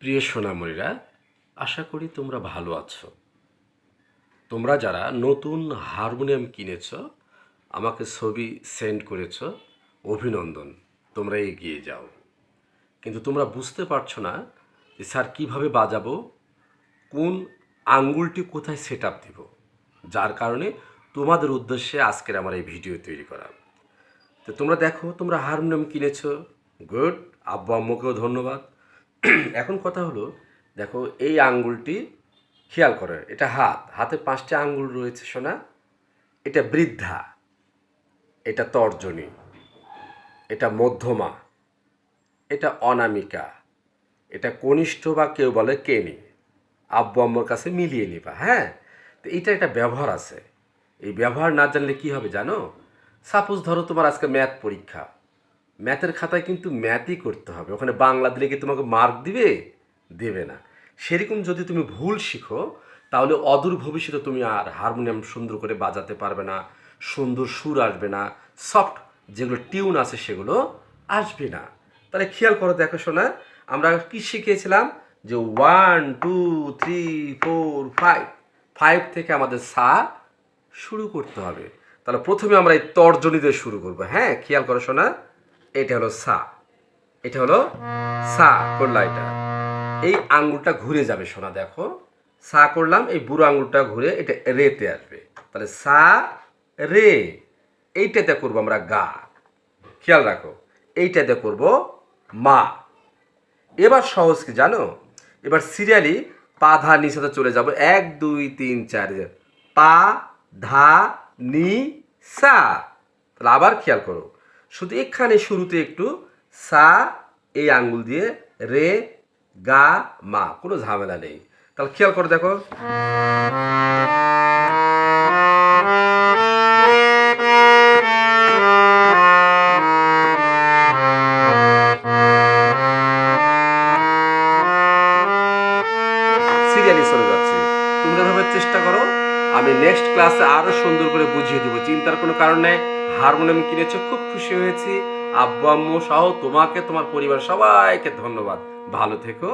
প্রিয় সোনামণিরা, আশা করি তোমরা ভালো আছো। তোমরা যারা নতুন হারমোনিয়াম কিনেছ, আমাকে ছবি সেন্ড করেছ, অভিনন্দন। তোমরা এগিয়ে যাও। কিন্তু তোমরা বুঝতে পারছো না যে স্যার কীভাবে বাজাবো, কোন আঙ্গুলটি কোথায় সেট আপ দিব। যার কারণে তোমাদের উদ্দেশ্যে আজকের আমার এই ভিডিও তৈরি করা। তো তোমরা দেখো, তোমরা হারমোনিয়াম কিনেছ, গুড, আব্বু আম্মুকেও ধন্যবাদ। এখন কথা হলো, দেখো এই আঙ্গুলটি খেয়াল করো, এটা হাতে 5টি আঙ্গুল রয়েছে সোনা। এটা বৃদ্ধা, এটা তর্জনী, এটা মধ্যমা, এটা অনামিকা, এটা কনিষ্ঠ বা কেউ বলে কেনি। আব্বু আম্মুর কাছে মিলিয়ে নিবা, হ্যাঁ। তো এইটা একটা ব্যবহার আছে। এই ব্যবহার না জানলে কি হবে জানো? সাপোজ ধরো তোমার আজকে ম্যাথ পরীক্ষা, ম্যাথের খাতায় কিন্তু ম্যাথই করতে হবে, ওখানে বাংলা দিলে কি তোমাকে মার্ক দিবে? দেবে না। সেরকম যদি তুমি ভুল শিখো, তাহলে অদূর ভবিষ্যতে তুমি আর হারমোনিয়াম সুন্দর করে বাজাতে পারবে না, সুন্দর সুর আসবে না, সফট যেগুলো টিউন আছে সেগুলো আসবে না। তাহলে খেয়াল করো, দেখো শোনা, আমরা কি শিখিয়েছিলাম যে 1 2 3 4 5, 5 থেকে আমাদের সা শুরু করতে হবে। তাহলে প্রথমে আমরা এই তর্জনী দিয়ে শুরু করবো, হ্যাঁ। খেয়াল করো শোনা, এটা হলো সা, এটা হলো সা করলা, এটা এই আঙ্গুলটা ঘুরে যাবে সোনা, দেখো সা করলাম, এই বুড়ো আঙ্গুলটা ঘুরে এটা রেতে আসবে। তাহলে সা রে, এইটাতে করবো আমরা গা, খেয়াল রাখো। এইটাতে করব মা। এবার সহজ কি জানো? এবার সিরিয়ালি পা ধা নি সাথে চলে যাব, 1 2 3 4, পা ধা নি সা। তাহলে আবার খেয়াল করো, শুধু এখানে শুরুতে একটু সা, এই আঙ্গুল দিয়ে রে গা মা, কোনো ঝামেলা নেই। তাহলে খেয়াল করো, দেখো সিরিয়ালি চলে যাচ্ছে। তোমরা এভাবে চেষ্টা করো, আমি নেক্সট ক্লাসে আরো সুন্দর করে বুঝিয়ে দেবো, চিন্তার কোনো কারণ নেই। হারমোনিয়াম কিনেছো, খুব খুশি হয়েছি। আব্বু আম্মু সহ তোমাকে, তোমার পরিবার সবাইকে ধন্যবাদ। ভালো থেকো।